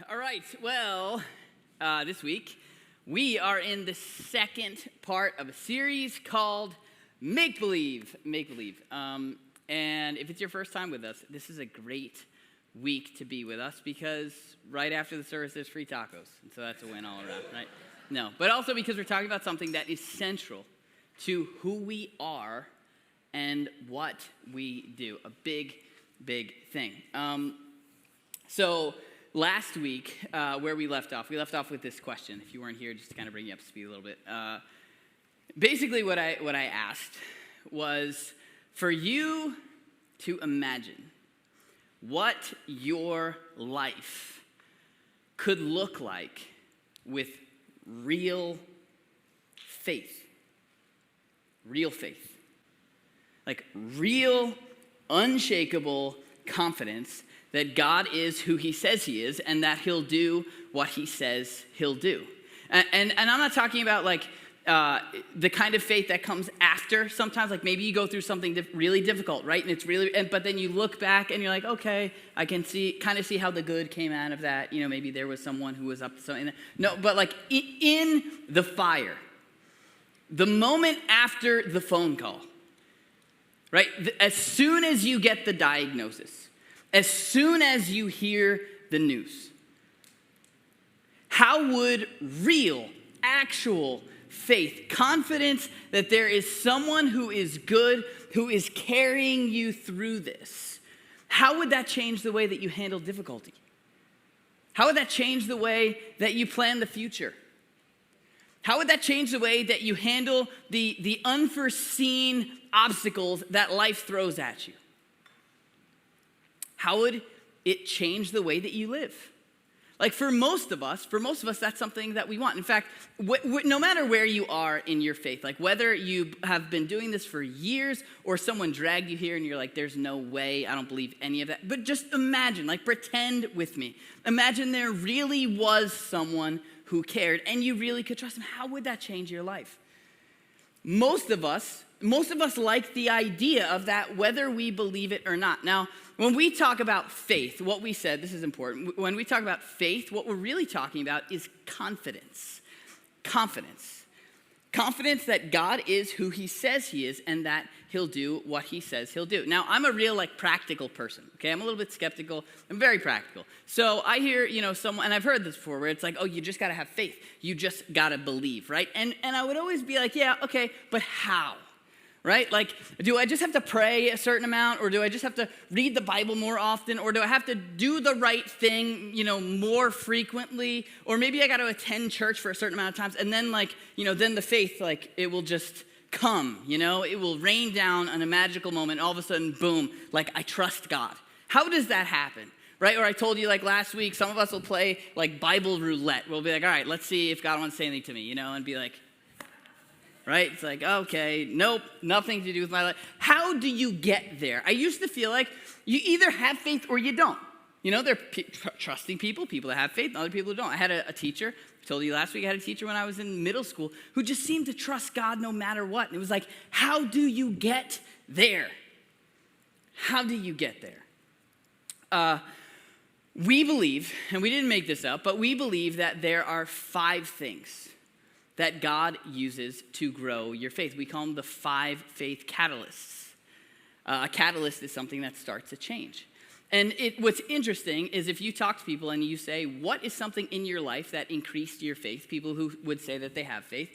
All right, well, this week we are in the second part of a series called Make Believe. And if it's your first time with us, this is a great week to be with us because right after the service there's free tacos. And so that's a win all around, right? No, but also because we're talking about something that is central to who we are and what we do. A big thing. So last week, where we left off with this question. If you weren't here, just to kind of bring you up to speed a little bit. Basically, what I asked was for you to imagine what your life could look like with real faith. Real faith. Like real, unshakable confidence that God is who he says he is and that he'll do what he says he'll do. And I'm not talking about like the kind of faith that comes after sometimes, like maybe you go through something really difficult, right? And it's really, but then you look back and you're like, okay, I can kind of see how the good came out of that. You know, maybe there was someone who was up to something. No, but like in the fire, the moment after the phone call, right? As soon as you get the diagnosis, as soon as you hear the news, how would real, actual faith, confidence that there is someone who is good, who is carrying you through this, how would that change the way that you handle difficulty? How would that change the way that you plan the future? How would that change the way that you handle the unforeseen obstacles that life throws at you? How would it change the way that you live? Like for most of us, that's something that we want. In fact, no matter where you are in your faith, like whether you have been doing this for years or someone dragged you here and you're like, there's no way, I don't believe any of that. But just imagine, like pretend with me. Imagine there really was someone who cared and you really could trust him. How would that change your life? Most of us like the idea of that, whether we believe it or not. Now, when we talk about faith, what we said, this is important. When we talk about faith, what we're really talking about is confidence. Confidence that God is who he says he is and that he'll do what he says he'll do. Now, I'm a real practical person, okay? I'm a little bit skeptical. I'm very practical. So I hear, someone, and I've heard this before, where it's like, oh, you just got to have faith. You just got to believe, right? And I would always be like, yeah, okay, but how? Right? Like, do I just have to pray a certain amount, or do I just have to read the Bible more often, or do I have to do the right thing, more frequently, or maybe I got to attend church for a certain amount of times, and then then the faith, it will just come, it will rain down on a magical moment, all of a sudden, boom, I trust God. How does that happen? Right? Or I told you last week, some of us will play Bible roulette. We'll be like, all right, let's see if God wants to say anything to me, and be like, right? It's like, okay, nope, nothing to do with my life. How do you get there? I used to feel like you either have faith or you don't. There are trusting people that have faith, and other people who don't. I had a teacher, I told you last week, I had a teacher when I was in middle school who just seemed to trust God no matter what. And it was like, how do you get there? How do you get there? We believe, and we didn't make this up, but we believe that there are 5 things that God uses to grow your faith. We call them the 5 faith catalysts. A catalyst is something that starts a change. And what's interesting is if you talk to people and you say, what is something in your life that increased your faith? People who would say that they have faith.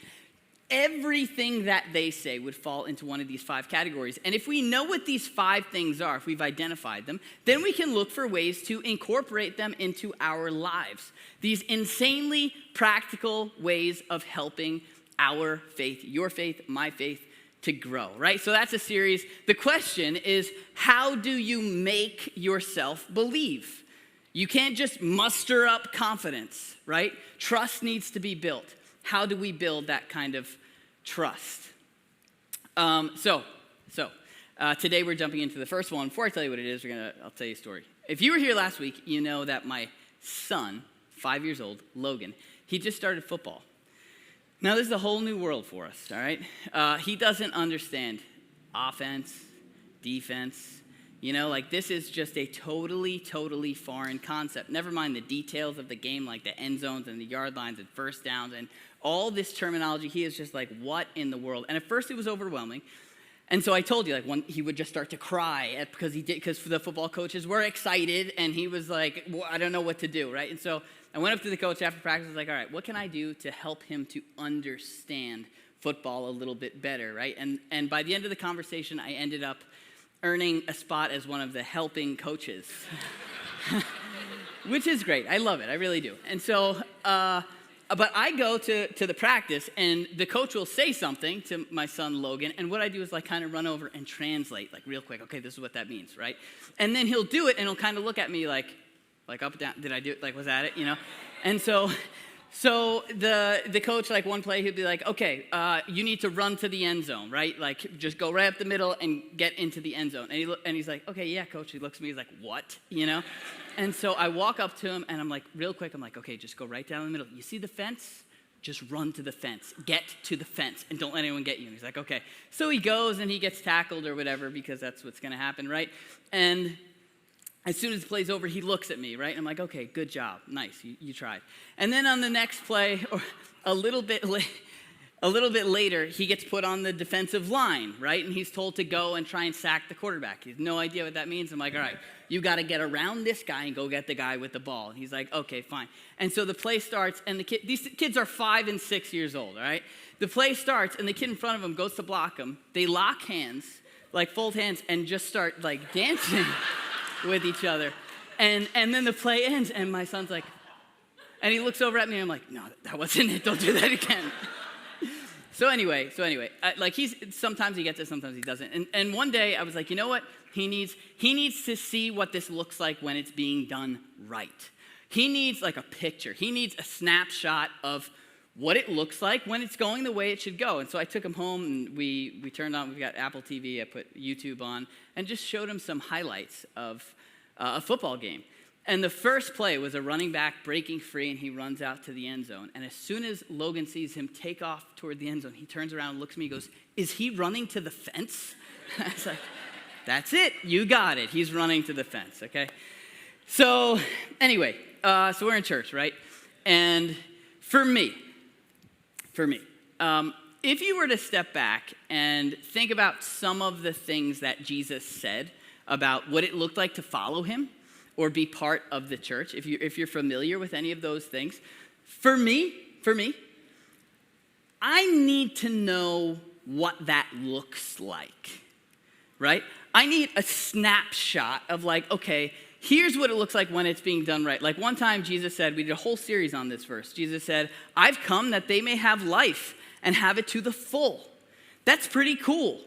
Everything that they say would fall into one of these 5 categories. And if we know what these 5 things are, if we've identified them, then we can look for ways to incorporate them into our lives. These insanely practical ways of helping our faith, your faith, my faith, to grow, right? So that's a series. The question is, how do you make yourself believe? You can't just muster up confidence, right? Trust needs to be built. How do we build that kind of trust? So today we're jumping into the first one. Before I tell you what it is, I'll tell you a story. If you were here last week, you know that my son, 5 years old, Logan, he just started football. Now this is a whole new world for us, all right? He doesn't understand offense, defense. You know, like this is just a totally foreign concept. Never mind the details of the game, like the end zones and the yard lines and first downs and all this terminology. He is just like, what in the world? And at first it was overwhelming. And so I told you, like, when he would just start to cry because the football coaches were excited and he was like, well, I don't know what to do, right? And so I went up to the coach after practice. I was like, all right, what can I do to help him to understand football a little bit better, right? And by the end of the conversation, I ended up earning a spot as one of the helping coaches, which is great. I love it. I really do. And so, but I go to the practice, and the coach will say something to my son, Logan, and what I do is like kind of run over and translate, like real quick, okay, this is what that means, right? And then he'll do it, and he'll kind of look at me like up, down, did I do it? Like, was that it, you know? And so the coach, like one play, he'd be like, okay, you need to run to the end zone, right? Like, just go right up the middle and get into the end zone. And he's like, okay, yeah, coach. He looks at me, he's like, what? You know? And so I walk up to him, and I'm like, real quick, I'm like, okay, just go right down the middle. You see the fence? Just run to the fence. Get to the fence, and don't let anyone get you. And he's like, okay. So he goes, and he gets tackled or whatever, because that's what's going to happen, right? And as soon as the play's over, he looks at me, right? I'm like, okay, good job. Nice, you tried. And then on the next play, or a little bit later, he gets put on the defensive line, right? And he's told to go and try and sack the quarterback. He has no idea what that means. I'm like, all right, you got to get around this guy and go get the guy with the ball. And he's like, okay, fine. And so the play starts, and these kids are 5 and 6 years old, all right? The play starts, and the kid in front of him goes to block him. They lock hands, like fold hands, and just start like dancing with each other. And then the play ends, and my son's like, and he looks over at me, and I'm like, no, that wasn't it. Don't do that again. So anyway, like sometimes he gets it, sometimes he doesn't. And one day I was like, you know what? He needs to see what this looks like when it's being done right. He needs like a picture. He needs a snapshot of what it looks like when it's going the way it should go. And so I took him home, and we turned on, we've got Apple TV, I put YouTube on, and just showed him some highlights of a football game. And the first play was a running back breaking free, and he runs out to the end zone. And as soon as Logan sees him take off toward the end zone, he turns around and looks at me and goes, is he running to the fence? I was like, that's it. You got it. He's running to the fence, okay? So anyway, so we're in church, right? And for me, if you were to step back and think about some of the things that Jesus said about what it looked like to follow him or be part of the church, if you're familiar with any of those things, for me, I need to know what that looks like, right? I need a snapshot of like, okay, here's what it looks like when it's being done right. Like one time Jesus said, we did a whole series on this verse. Jesus said, I've come that they may have life and have it to the full. That's pretty cool.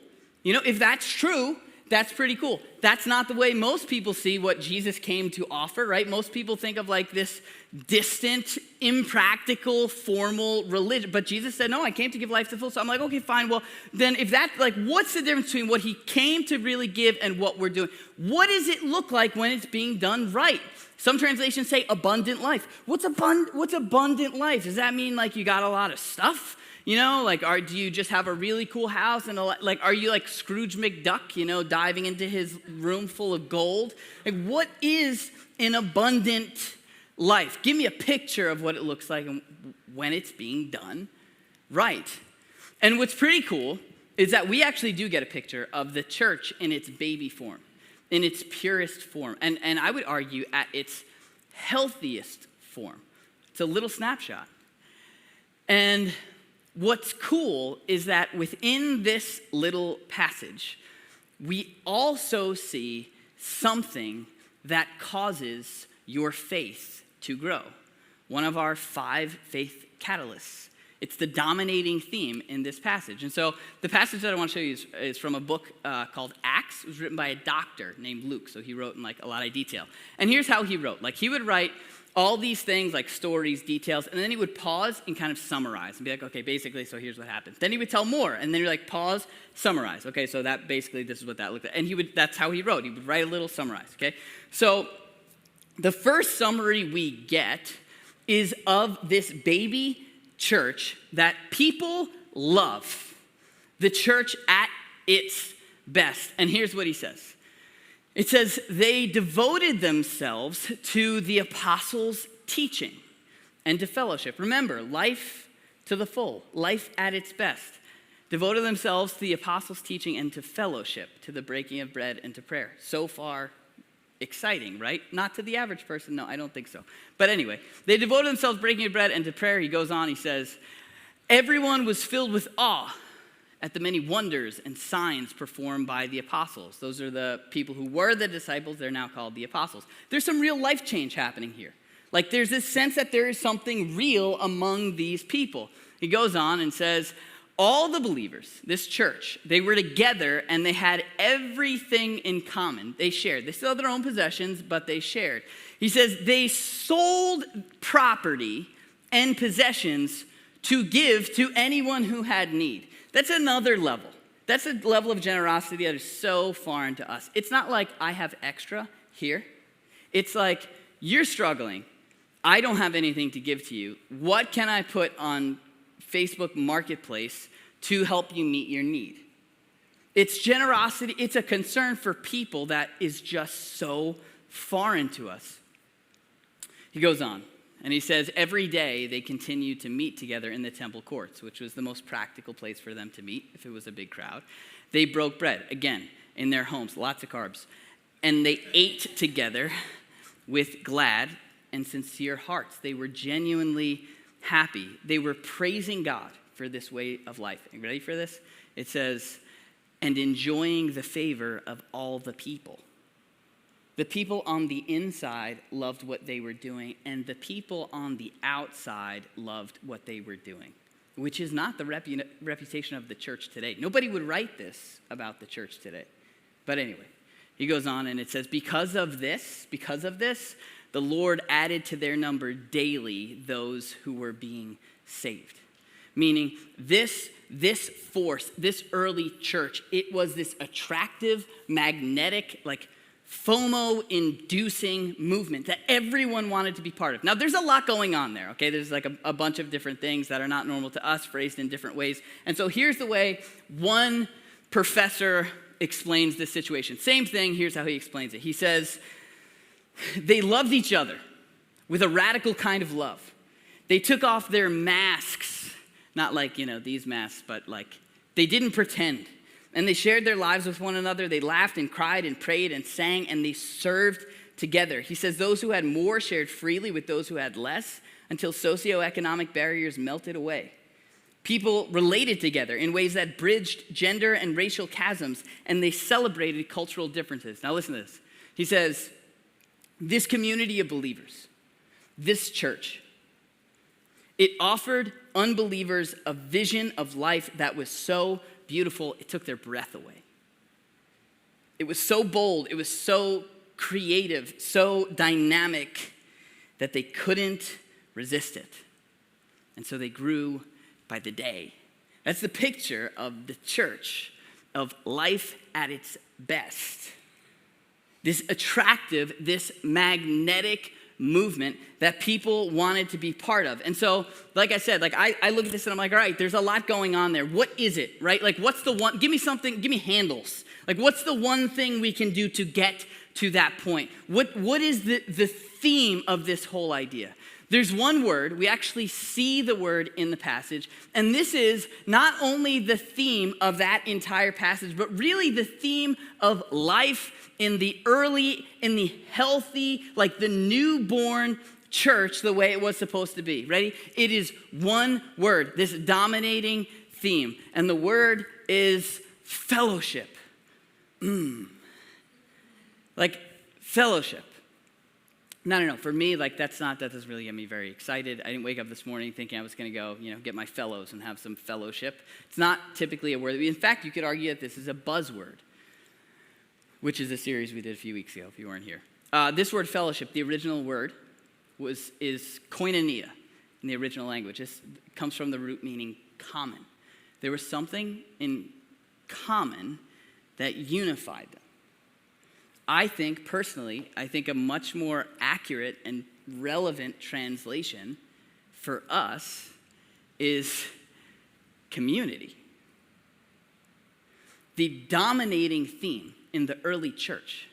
You know, if that's true, that's pretty cool. That's not the way most people see what Jesus came to offer, right? Most people think of like this distant, impractical, formal religion. But Jesus said, no, I came to give life to the full. So I'm like, okay, fine. Well, then if that's like, what's the difference between what he came to really give and what we're doing? What does it look like when it's being done right? Some translations say abundant life. What's abundant life? Does that mean like you got a lot of stuff? You know, like, do you just have a really cool house and are you like Scrooge McDuck, you know, diving into his room full of gold? Like, what is an abundant life? Give me a picture of what it looks like when it's being done right. And what's pretty cool is that we actually do get a picture of the church in its baby form, in its purest form, and I would argue at its healthiest form. It's a little snapshot. And what's cool is that within this little passage, we also see something that causes your faith to grow. One of our 5 faith catalysts. It's the dominating theme in this passage. And so the passage that I want to show you is from a book called Acts. It was written by a doctor named Luke, so he wrote in like a lot of detail. And here's how he wrote. Like he would write all these things like stories, details, and then he would pause and kind of summarize and be like, okay, basically, so here's what happens. Then he would tell more, and then you're like, pause, summarize. Okay, so that basically, this is what that looked like. And that's how he wrote. He would write a little summarize, okay? So the first summary we get is of this baby church that people love. The church at its best. And here's what he says. It says, they devoted themselves to the apostles' teaching and to fellowship. Remember, life to the full, life at its best. Devoted themselves to the apostles' teaching and to fellowship, to the breaking of bread and to prayer. So far, exciting, right? Not to the average person. No, I don't think so. But anyway, they devoted themselves to breaking of bread and to prayer. He goes on, he says, everyone was filled with awe at the many wonders and signs performed by the apostles. Those are the people who were the disciples. They're now called the apostles. There's some real life change happening here. Like there's this sense that there is something real among these people. He goes on and says, all the believers, this church, they were together and they had everything in common. They shared. They still had their own possessions, but they shared. He says they sold property and possessions to give to anyone who had need. That's another level. That's a level of generosity that is so foreign to us. It's not like I have extra here. It's like you're struggling. I don't have anything to give to you. What can I put on Facebook Marketplace to help you meet your need? It's generosity. It's a concern for people that is just so foreign to us. He goes on. And he says, every day they continued to meet together in the temple courts, which was the most practical place for them to meet if it was a big crowd. They broke bread, again, in their homes, lots of carbs. And they ate together with glad and sincere hearts. They were genuinely happy. They were praising God for this way of life. Are you ready for this? It says, and enjoying the favor of all the people. The people on the inside loved what they were doing, and the people on the outside loved what they were doing, which is not the reputation of the church today. Nobody would write this about the church today. But anyway, he goes on and it says, because of this, the Lord added to their number daily those who were being saved. Meaning this force, this early church, it was this attractive, magnetic, like FOMO-inducing movement that everyone wanted to be part of. Now, there's a lot going on there, okay? There's like a bunch of different things that are not normal to us, phrased in different ways. And so here's the way one professor explains this situation. Same thing, here's how he explains it. He says, they loved each other with a radical kind of love. They took off their masks, not like, these masks, but like they didn't pretend. And they shared their lives with one another. They laughed and cried and prayed and sang, and they served together. He says those who had more shared freely with those who had less until socioeconomic barriers melted away. People related together in ways that bridged gender and racial chasms, and they celebrated cultural differences. Now listen to this. He says, this community of believers, this church, it offered unbelievers a vision of life that was so beautiful, it took their breath away. It was so bold, it was so creative, so dynamic that they couldn't resist it. And so they grew by the day. That's the picture of the church, of life at its best. This attractive, this magnetic movement that people wanted to be part of. And so, like I said, I look at this and I'm like, all right, there's a lot going on there. What is it, right? Like, what's the one, give me handles. Like, what's the one thing we can do to get to that point? What is the theme of this whole idea? There's one word, we actually see the word in the passage, and this is not only the theme of that entire passage, but really the theme of life in the healthy, like the newborn church, the way it was supposed to be. Ready? It is one word, this dominating theme, and the word is fellowship. Like fellowship. No. For me, that doesn't really get me very excited. I didn't wake up this morning thinking I was going to go, get my fellows and have some fellowship. It's not typically a word. In fact, you could argue that this is a buzzword, which is a series we did a few weeks ago, if you weren't here. This word fellowship, the original word, is koinonia in the original language. It comes from the root meaning common. There was something in common that unified them. I think, personally, a much more accurate and relevant translation for us is community. The dominating theme in the early church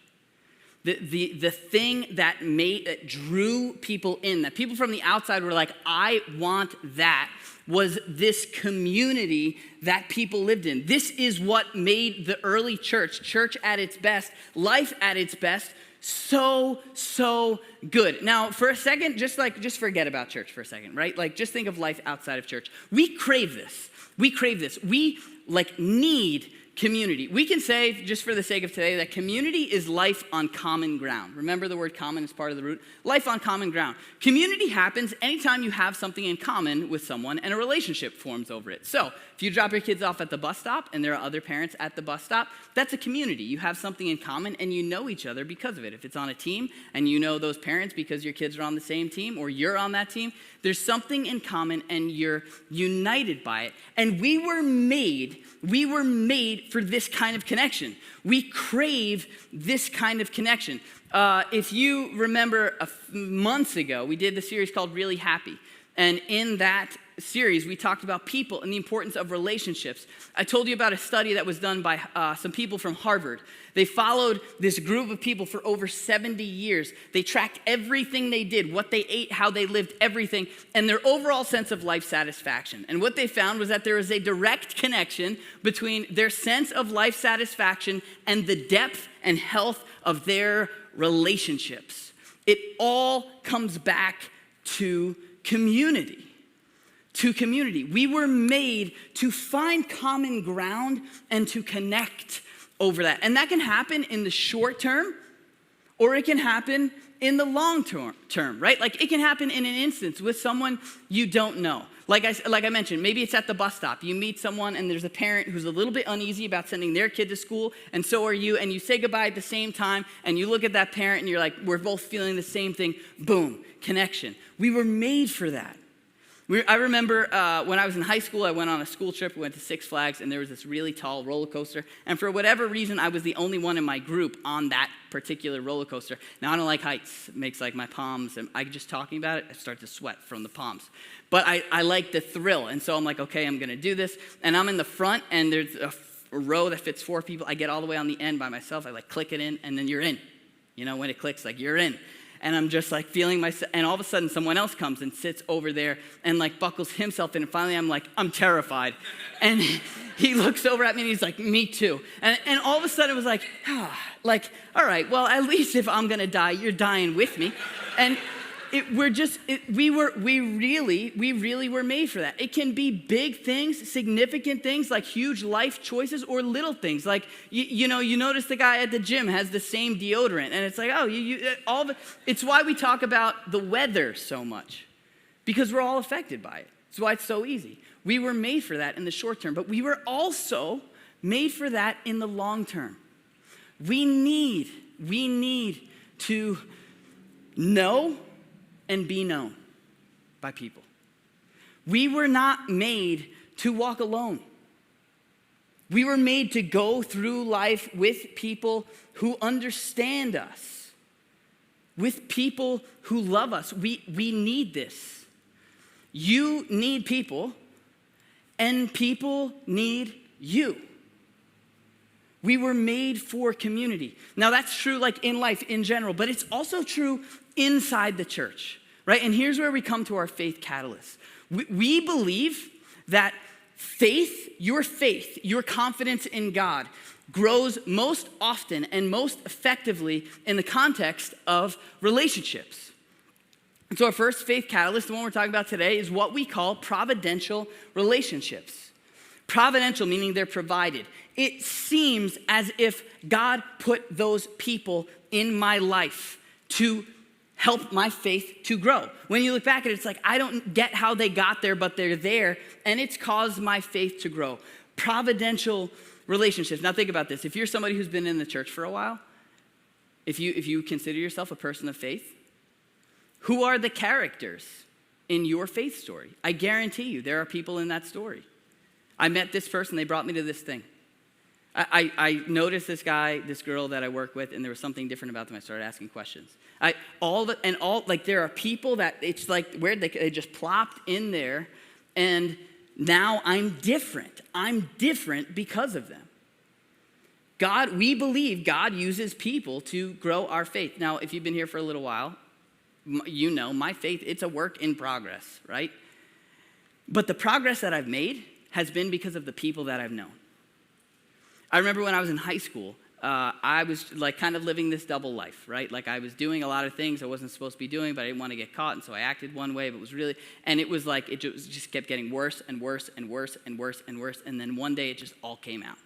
The thing that drew people in, that people from the outside were like, I want that, was this community that people lived in. This is what made the early church at its best, life at its best, so good. Now, for a second, just forget about church for a second, right? Like, just think of life outside of church. We crave this. We need community. We can say, just for the sake of today, that community is life on common ground. Remember the word common is part of the root? Life on common ground. Community happens anytime you have something in common with someone and a relationship forms over it. So, if you drop your kids off at the bus stop and there are other parents at the bus stop, that's a community. You have something in common and you know each other because of it. If it's on a team and you know those parents because your kids are on the same team or you're on that team, there's something in common and you're united by it. And we were made for this kind of connection. We crave this kind of connection. If you remember months ago, we did the series called Really Happy. And in that series, we talked about people and the importance of relationships. I told you about a study that was done by some people from Harvard. They followed this group of people for over 70 years. They tracked everything they did, what they ate, how they lived, everything, and their overall sense of life satisfaction. And what they found was that there was a direct connection between their sense of life satisfaction and the depth and health of their relationships. It all comes back to community. To community. We were made to find common ground and to connect over that. And that can happen in the short term, or it can happen in the long term, right? Like, it can happen in an instance with someone you don't know. Like I mentioned, maybe it's at the bus stop. You meet someone and there's a parent who's a little bit uneasy about sending their kid to school, and so are you, and you say goodbye at the same time, and you look at that parent and you're like, we're both feeling the same thing. Boom, connection. We were made for that. I remember when I was in high school, I went on a school trip. We went to Six Flags, and there was this really tall roller coaster. And for whatever reason, I was the only one in my group on that particular roller coaster. Now, I don't like heights. It makes like my palms, and just talking about it, I start to sweat from the palms. But I like the thrill, and so I'm like, okay, I'm going to do this. And I'm in the front, and there's a row that fits 4 people. I get all the way on the end by myself. I click it in, and then you're in. You know, when it clicks, you're in. And I'm just feeling myself, and all of a sudden someone else comes and sits over there and buckles himself in, and finally I'm terrified. And he looks over at me and he's like, me too. And all of a sudden it was all right, well, at least if I'm gonna die, you're dying with me. And we really were made for that. It can be big things, significant things, like huge life choices, or little things. Like, you notice the guy at the gym has the same deodorant, and it's like, it's why we talk about the weather so much, because we're all affected by it. It's why it's so easy. We were made for that in the short term, but we were also made for that in the long term. We need to know and be known by people. We were not made to walk alone. We were made to go through life with people who understand us, with people who love us. We need this. You need people, and people need you. We were made for community. Now, that's true in life in general, but it's also true inside the church. Right? And here's where we come to our faith catalyst. We believe that your confidence in God, grows most often and most effectively in the context of relationships. And so our first faith catalyst, the one we're talking about today, is what we call providential relationships. Providential, meaning they're provided. It seems as if God put those people in my life to help my faith to grow. When you look back at it, it's I don't get how they got there, but they're there, and it's caused my faith to grow. Providential relationships. Now think about this. If you're somebody who's been in the church for a while, if you consider yourself a person of faith, who are the characters in your faith story? I guarantee you there are people in that story. I met this person, they brought me to this thing. I noticed this girl that I work with, and there was something different about them. I started asking questions. There are people that it's weird, they just plopped in there, and now I'm different. I'm different because of them. we believe God uses people to grow our faith. Now, if you've been here for a little while, you know my faith, it's a work in progress, right? But the progress that I've made has been because of the people that I've known. I remember when I was in high school, I was like kind of living this double life, right? Like I was doing a lot of things I wasn't supposed to be doing, but I didn't want to get caught, and so I acted one way, but it was really, and it was like, it just kept getting worse and worse and worse and worse and worse, and then one day it just all came out.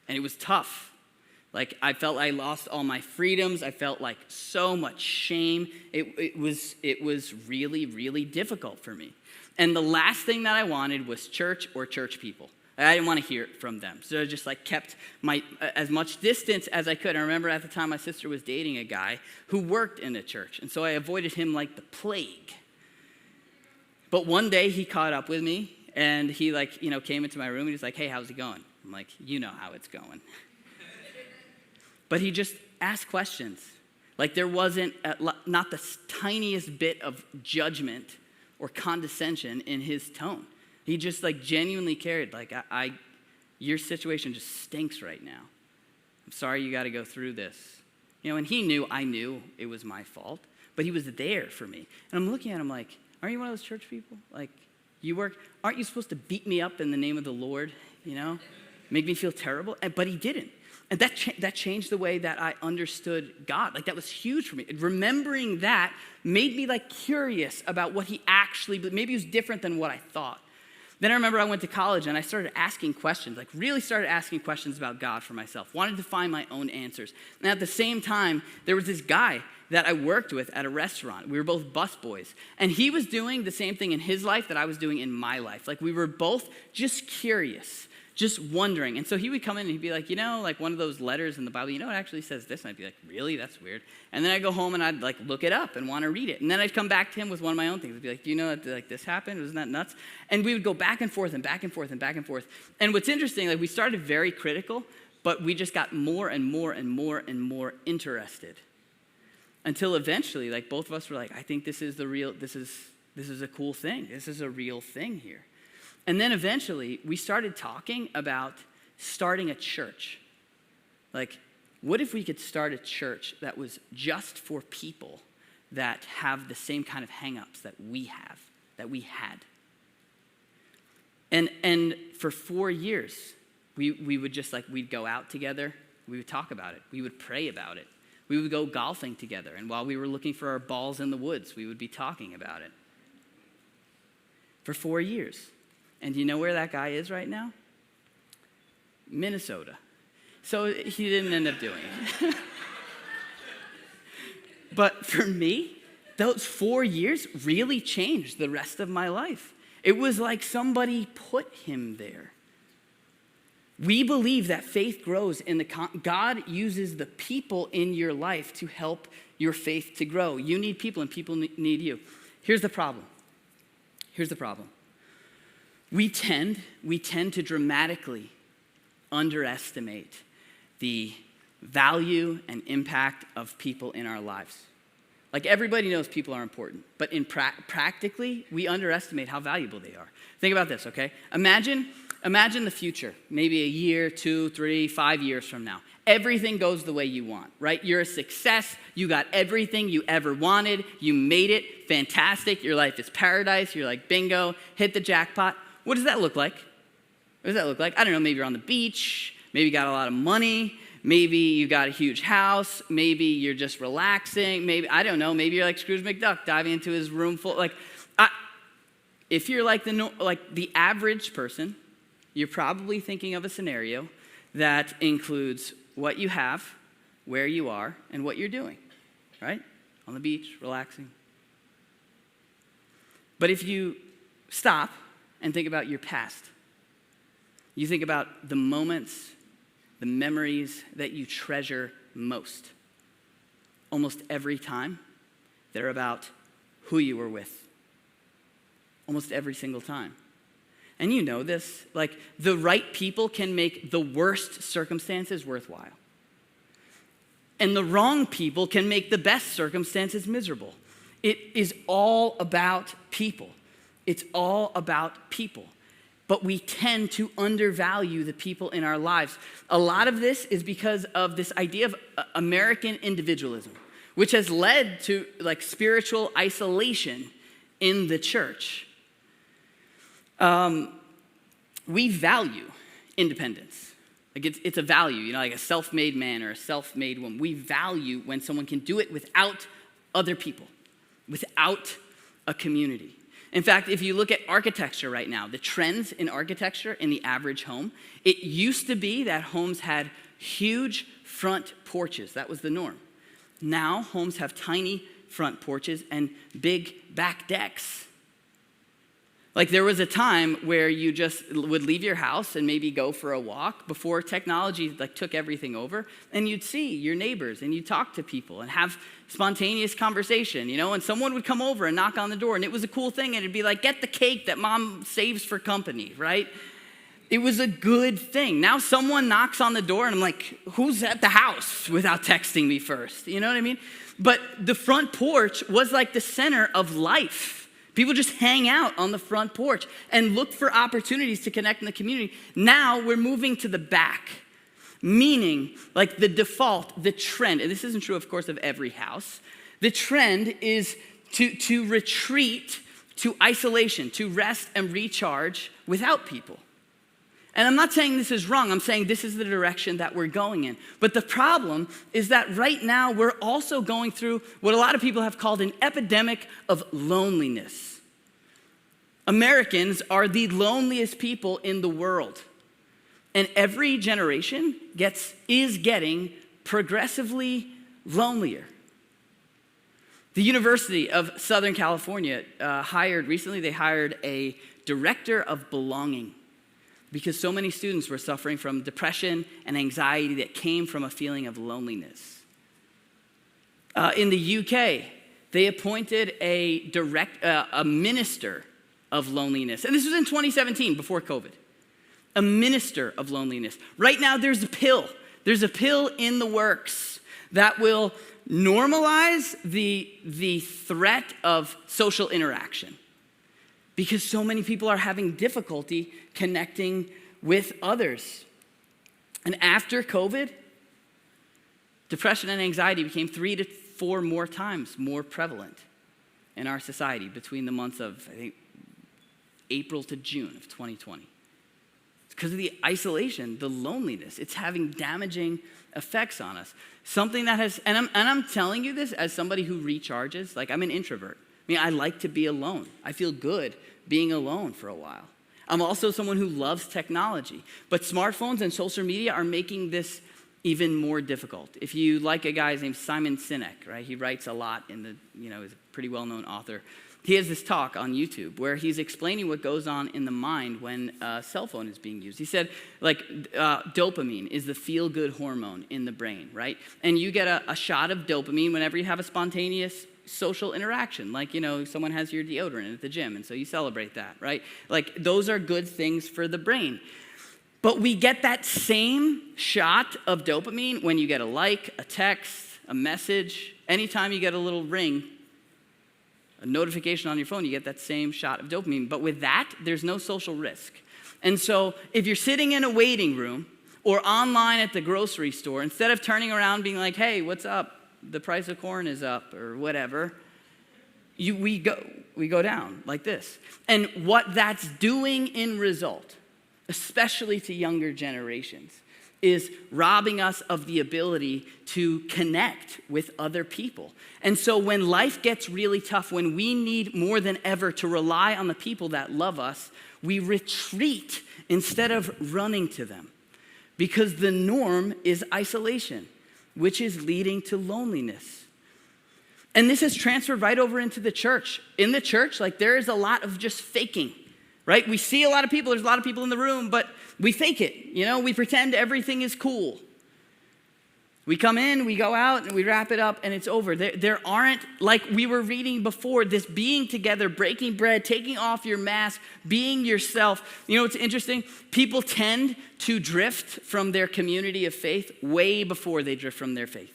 And it was tough. Like I felt I lost all my freedoms. I felt like so much shame. It was really, really difficult for me. And the last thing that I wanted was church or church people. I didn't want to hear it from them. So I just like kept as much distance as I could. I remember at the time my sister was dating a guy who worked in a church. And so I avoided him like the plague. But one day he caught up with me and he came into my room and he's like, hey, how's it going? I'm like, you know how it's going. But he just asked questions. Like there wasn't not the tiniest bit of judgment or condescension in his tone. He just like genuinely cared. Like, your situation just stinks right now. I'm sorry you got to go through this. And I knew it was my fault, but he was there for me. And I'm looking at him like, aren't you one of those church people? Like, aren't you supposed to beat me up in the name of the Lord? Make me feel terrible? But he didn't. And that changed the way that I understood God. Like that was huge for me. Remembering that made me like curious about what he actually, maybe it was different than what I thought. Then I remember I went to college and I started asking questions, like really started asking questions about God for myself, wanted to find my own answers. And at the same time, there was this guy that I worked with at a restaurant. We were both busboys. And he was doing the same thing in his life that I was doing in my life. Like we were both just curious, just wondering. And so he would come in and he'd be like, like one of those letters in the Bible, it actually says this. And I'd be like, really? That's weird. And then I'd go home and I'd like look it up and want to read it. And then I'd come back to him with one of my own things. I'd be like, do you know that like this happened? Wasn't that nuts? And we would go back and forth and back and forth and back and forth. And what's interesting, like we started very critical, but we just got more and more and more and more interested. Until eventually, like both of us were like, I think this is a cool thing. This is a real thing here. And then eventually, we started talking about starting a church. Like, what if we could start a church that was just for people that have the same kind of hang-ups that we had? And for 4 years, we would just like, we'd go out together. We would talk about it. We would pray about it. We would go golfing together. And while we were looking for our balls in the woods, we would be talking about it. For 4 years. And do you know where that guy is right now? Minnesota. So he didn't end up doing it. But for me, those 4 years really changed the rest of my life. It was like somebody put him there. We believe that faith grows in God uses the people in your life to help your faith to grow. You need people and people need you. Here's the problem. We tend to dramatically underestimate the value and impact of people in our lives. Like everybody knows people are important, but in practically, we underestimate how valuable they are. Think about this, okay? Imagine the future, maybe a year, 2, 3, 5 years from now. Everything goes the way you want, right? You're a success. You got everything you ever wanted. You made it. Fantastic. Your life is paradise. You're like, bingo, hit the jackpot. What does that look like? I don't know, maybe you're on the beach. Maybe you got a lot of money. Maybe you got a huge house. Maybe you're just relaxing. Maybe, I don't know, maybe you're like Scrooge McDuck diving into his room full. If you're like the average person, you're probably thinking of a scenario that includes what you have, where you are, and what you're doing, right? On the beach, relaxing. But if you stop and think about your past, you think about the moments, the memories that you treasure most. Almost every time, they're about who you were with. Almost every single time. And you know this, like the right people can make the worst circumstances worthwhile. And the wrong people can make the best circumstances miserable. It is all about people. It's all about people. but we tend to undervalue the people in our lives. A lot of this is because of this idea of American individualism, which has led to like spiritual isolation in the church. We value independence. Like it's a value, like a self-made man or a self-made woman. We value when someone can do it without other people, without a community. In fact, if you look at architecture right now, the trends in architecture in the average home, it used to be that homes had huge front porches. That was the norm. Now, homes have tiny front porches and big back decks. Like there was a time where you just would leave your house and maybe go for a walk before technology like took everything over, and you'd see your neighbors and you'd talk to people and have spontaneous conversation, and someone would come over and knock on the door, and it was a cool thing, and it'd be like, get the cake that mom saves for company, right? It was a good thing. Now someone knocks on the door and I'm like, who's at the house without texting me first? You know what I mean? But the front porch was like the center of life. People just hang out on the front porch and look for opportunities to connect in the community. Now we're moving to the back, meaning like the default, the trend, and this isn't true, of course, of every house. The trend is to retreat to isolation, to rest and recharge without people. And I'm not saying this is wrong. I'm saying this is the direction that we're going in. But the problem is that right now we're also going through what a lot of people have called an epidemic of loneliness. Americans are the loneliest people in the world. And every generation is getting progressively lonelier. The University of Southern California hired a director of belonging, because so many students were suffering from depression and anxiety that came from a feeling of loneliness. In the UK, they appointed a minister of loneliness. And this was in 2017, before COVID. A minister of loneliness. Right now, there's a pill. There's a pill in the works that will normalize the threat of social interaction, because so many people are having difficulty connecting with others. And after COVID, depression and anxiety became 3 to 4 more times more prevalent in our society between the months of, I think, April to June of 2020. It's because of the isolation, the loneliness. It's having damaging effects on us. Something that has, and I'm telling you this as somebody who recharges. Like, I'm an introvert. I like to be alone. I feel good being alone for a while. I'm also someone who loves technology. But smartphones and social media are making this even more difficult. If you like a guy named Simon Sinek, right? He writes a lot he's a pretty well-known author. He has this talk on YouTube where he's explaining what goes on in the mind when a cell phone is being used. He said, dopamine is the feel-good hormone in the brain, right? And you get a shot of dopamine whenever you have a spontaneous social interaction, someone has your deodorant at the gym, and so you celebrate that, right? Like, those are good things for the brain. But we get that same shot of dopamine when you get a like, a text, a message. Anytime you get a little ring, a notification on your phone, you get that same shot of dopamine. But with that, there's no social risk. And so if you're sitting in a waiting room or online at the grocery store, instead of turning around being like, hey, what's up? The price of corn is up, or whatever, we go down like this. And what that's doing in result, especially to younger generations, is robbing us of the ability to connect with other people. And so when life gets really tough, when we need more than ever to rely on the people that love us, we retreat instead of running to them, because the norm is isolation, which is leading to loneliness. And this has transferred right over into the church. In the church, there is a lot of just faking, right? We see a lot of people, there's a lot of people in the room, but we fake it, we pretend everything is cool. We come in, we go out, and we wrap it up, and it's over. There aren't, like we were reading before, this being together, breaking bread, taking off your mask, being yourself. What's interesting? People tend to drift from their community of faith way before they drift from their faith.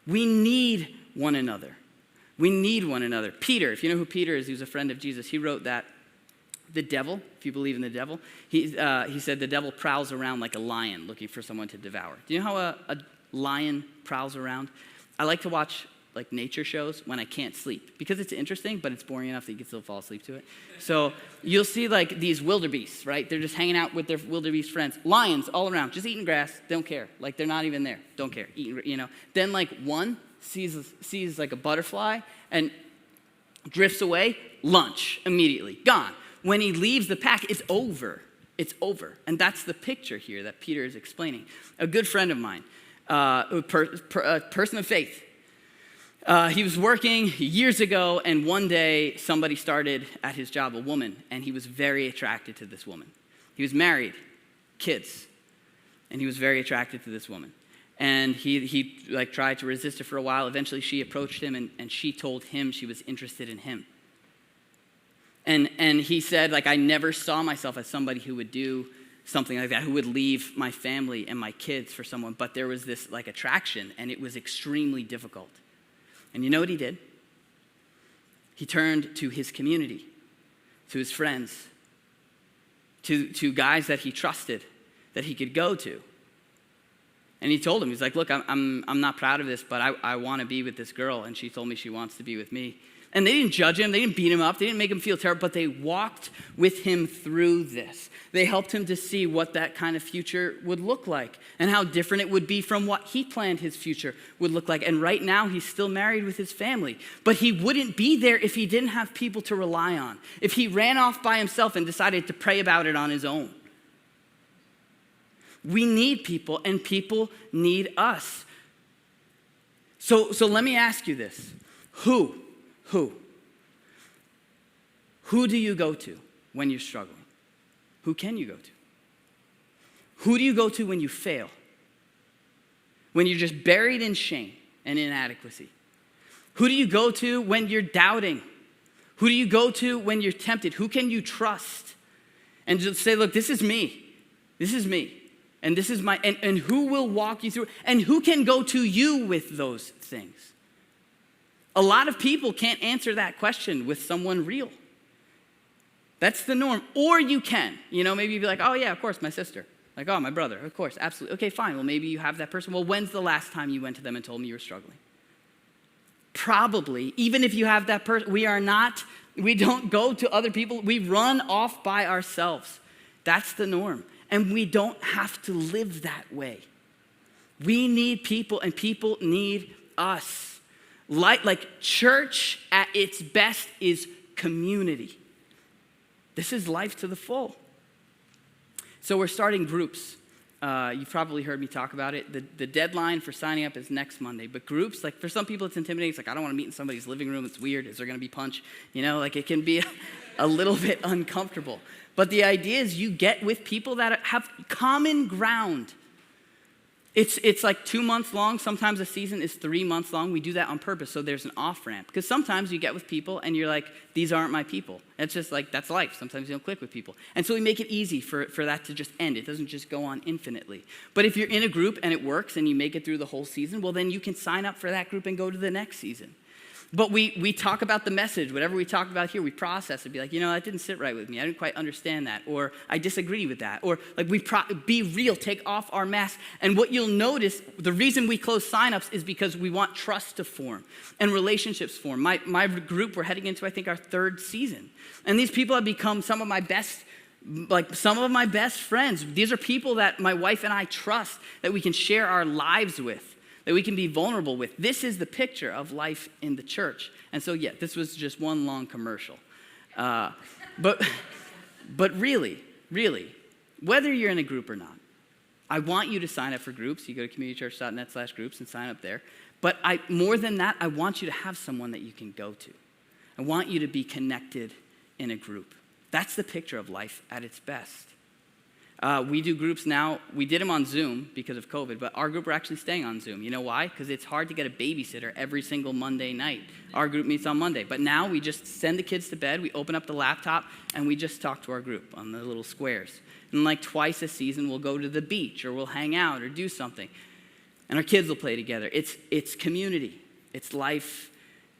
We need one another. We need one another. Peter, if you know who Peter is, he was a friend of Jesus. He wrote that The devil, if you believe in the devil, he said the devil prowls around like a lion looking for someone to devour. Do you know how a lion prowls around? I like to watch like nature shows when I can't sleep because it's interesting, but it's boring enough that you can still fall asleep to it. So you'll see like these wildebeests, right? They're just hanging out with their wildebeest friends. Lions all around, just eating grass, don't care. Like they're not even there, don't care. Eating, Then like one sees like a butterfly and drifts away, lunch immediately, gone. When he leaves the pack, it's over. It's over. And that's the picture here that Peter is explaining. A good friend of mine, a person of faith, he was working years ago, and one day somebody started at his job, a woman, and he was very attracted to this woman. He was married, kids, and he was very attracted to this woman. And he like tried to resist her for a while. Eventually she approached him, and she told him she was interested in him. And he said, like, I never saw myself as somebody who would do something like that, who would leave my family and my kids for someone. But there was this like attraction, and it was extremely difficult. And you know what he did? He turned to his community, to his friends, to guys that he trusted, that he could go to. And he told him, he's like, look, I'm not proud of this, but I want to be with this girl, and she told me she wants to be with me. And they didn't judge him, they didn't beat him up, they didn't make him feel terrible, but they walked with him through this. They helped him to see what that kind of future would look like and how different it would be from what he planned his future would look like. And right now, he's still married with his family. But he wouldn't be there if he didn't have people to rely on, if he ran off by himself and decided to pray about it on his own. We need people, and people need us. So let me ask you this. Who do you go to when you're struggling? Who can you go to? Who do you go to when you fail? When you're just buried in shame and inadequacy? Who do you go to when you're doubting? Who do you go to when you're tempted? Who can you trust? And just say, look, this is me. This is me. And this is my, and who will walk you through? And who can go to you with those things? A lot of people can't answer that question with someone real. That's the norm. Or you can. Maybe you'd be like, oh yeah, of course, my sister. Like, oh, my brother, of course, absolutely. Okay, fine. Well, maybe you have that person. Well, when's the last time you went to them and told them you were struggling? Probably, even if you have that person, we don't go to other people. We run off by ourselves. That's the norm. And we don't have to live that way. We need people, and people need us. Like church at its best is community. This is life to the full. So we're starting groups. You've probably heard me talk about it. The deadline for signing up is next Monday. But groups, like for some people it's intimidating. It's like, I don't want to meet in somebody's living room. It's weird. Is there going to be punch? Like it can be a little bit uncomfortable. But the idea is you get with people that have common ground. It's like 2 months long. Sometimes a season is 3 months long. We do that on purpose so there's an off-ramp. Because sometimes you get with people and you're like, these aren't my people. It's just like, that's life. Sometimes you don't click with people. And so we make it easy for that to just end. It doesn't just go on infinitely. But if you're in a group and it works and you make it through the whole season, well, then you can sign up for that group and go to the next season. But we talk about the message. Whatever we talk about here, we process it. Be like, that didn't sit right with me. I didn't quite understand that. Or I disagree with that. Or like be real, take off our mask. And what you'll notice, the reason we close signups is because we want trust to form and relationships form. My group, we're heading into, I think, our 3rd season. And these people have become some of my best friends. These are people that my wife and I trust, that we can share our lives with, that we can be vulnerable with. This is the picture of life in the church. And so, yeah, this was just one long commercial. But really, whether you're in a group or not, I want you to sign up for groups. You go to communitychurch.net/groups and sign up there. But more than that, I want you to have someone that you can go to. I want you to be connected in a group. That's the picture of life at its best. We do groups now. We did them on Zoom because of COVID, but our group are actually staying on Zoom. You know why? Because it's hard to get a babysitter every single Monday night. Our group meets on Monday. But now we just send the kids to bed, we open up the laptop, and we just talk to our group on the little squares. And like twice a season, we'll go to the beach, or we'll hang out, or do something. And our kids will play together. It's community. It's life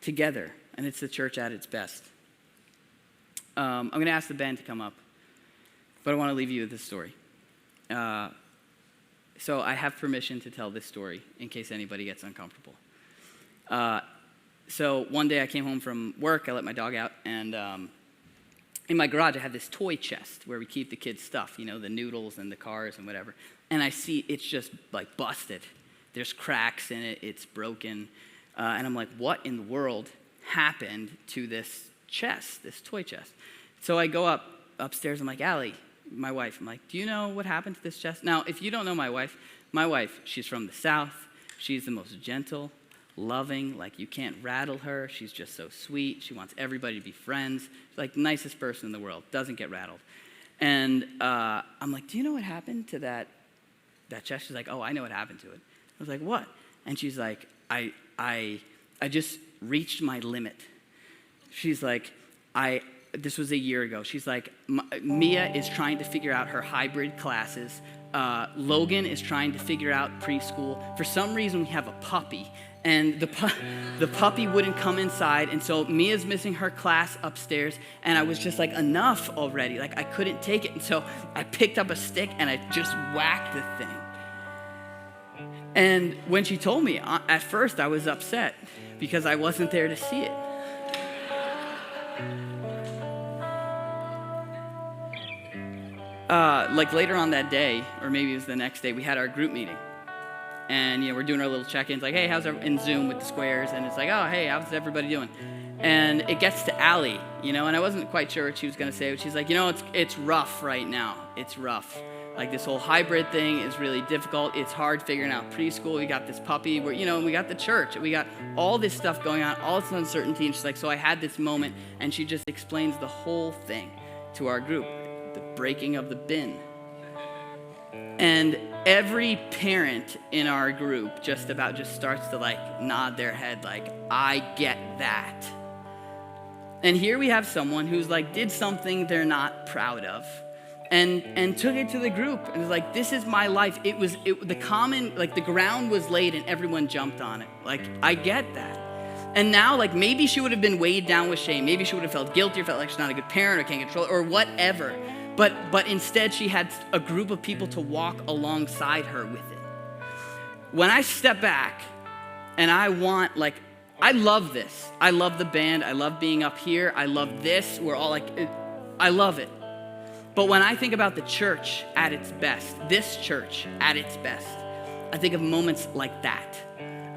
together. And it's the church at its best. I'm going to ask the band to come up, but I want to leave you with this story. So I have permission to tell this story in case anybody gets uncomfortable. So one day I came home from work, I let my dog out, and in my garage I have this toy chest where we keep the kids' stuff, the noodles and the cars and whatever. And I see it's just like busted. There's cracks in it, it's broken. And I'm like, what in the world happened to this chest, this toy chest? So I go upstairs, I'm like, Allie, my wife, I'm like, do you know what happened to this chest? Now, if you don't know my wife, she's from the South. She's the most gentle, loving, like you can't rattle her. She's just so sweet. She wants everybody to be friends. She's like the nicest person in the world, doesn't get rattled. And I'm like, do you know what happened to that chest? She's like, oh, I know what happened to it. I was like, what? And she's like, I just reached my limit. She's like, this was a year ago. She's like, Mia is trying to figure out her hybrid classes. Logan is trying to figure out preschool. For some reason, we have a puppy, and the puppy wouldn't come inside, and so Mia's missing her class upstairs, and I was just like, enough already. Like, I couldn't take it, and so I picked up a stick, and I just whacked the thing. And when she told me, at first I was upset because I wasn't there to see it. Like later on that day, or maybe it was the next day, we had our group meeting. And, we're doing our little check-ins, like, hey, how's everybody, in Zoom with the squares, and it's like, oh, hey, how's everybody doing? And it gets to Allie, and I wasn't quite sure what she was going to say, but she's like, it's rough right now. It's rough. Like, this whole hybrid thing is really difficult. It's hard figuring out preschool. We got this puppy, we got the church. We got all this stuff going on, all this uncertainty. And she's like, so I had this moment, and she just explains the whole thing to our group, the breaking of the bin. And every parent in our group just starts to nod their head like, I get that. And here we have someone who's did something they're not proud of. And took it to the group and was like, this is my life. The ground was laid and everyone jumped on it. I get that. And now, maybe she would have been weighed down with shame. Maybe she would have felt guilty or felt like she's not a good parent or can't control it or whatever. But instead she had a group of people to walk alongside her with it. When I step back and I love this. I love the band. I love being up here. I love this. We're all I love it. But when I think about the church at its best, this church at its best, I think of moments like that.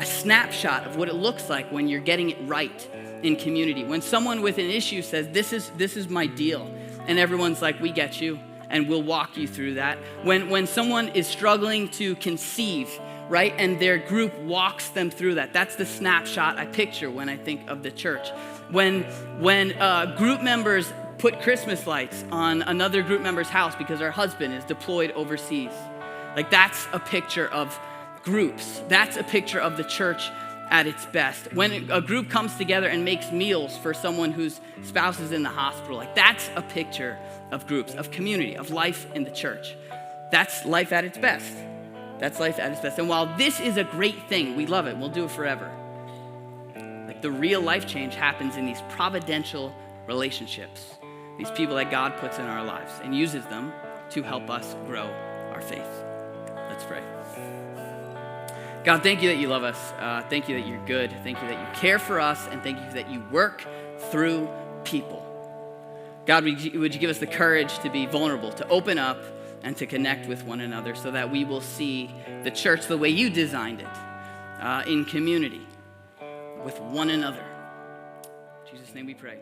A snapshot of what it looks like when you're getting it right in community. When someone with an issue says, this is my deal. And everyone's like, we get you, and we'll walk you through that. When someone is struggling to conceive, right, and their group walks them through that. That's the snapshot I picture when I think of the church. When group members put Christmas lights on another group member's house because her husband is deployed overseas. That's a picture of groups. That's a picture of the church at its best. When a group comes together and makes meals for someone whose spouse is in the hospital, that's a picture of groups, of community, of life in the church. That's life at its best. That's life at its best. And while this is a great thing, we love it, we'll do it forever. The real life change happens in these providential relationships. These people that God puts in our lives and uses them to help us grow our faith. Let's pray. God, thank you that you love us. Thank you that you're good. Thank you that you care for us. And thank you that you work through people. God, would you give us the courage to be vulnerable, to open up and to connect with one another so that we will see the church the way you designed it, in community with one another. In Jesus' name we pray.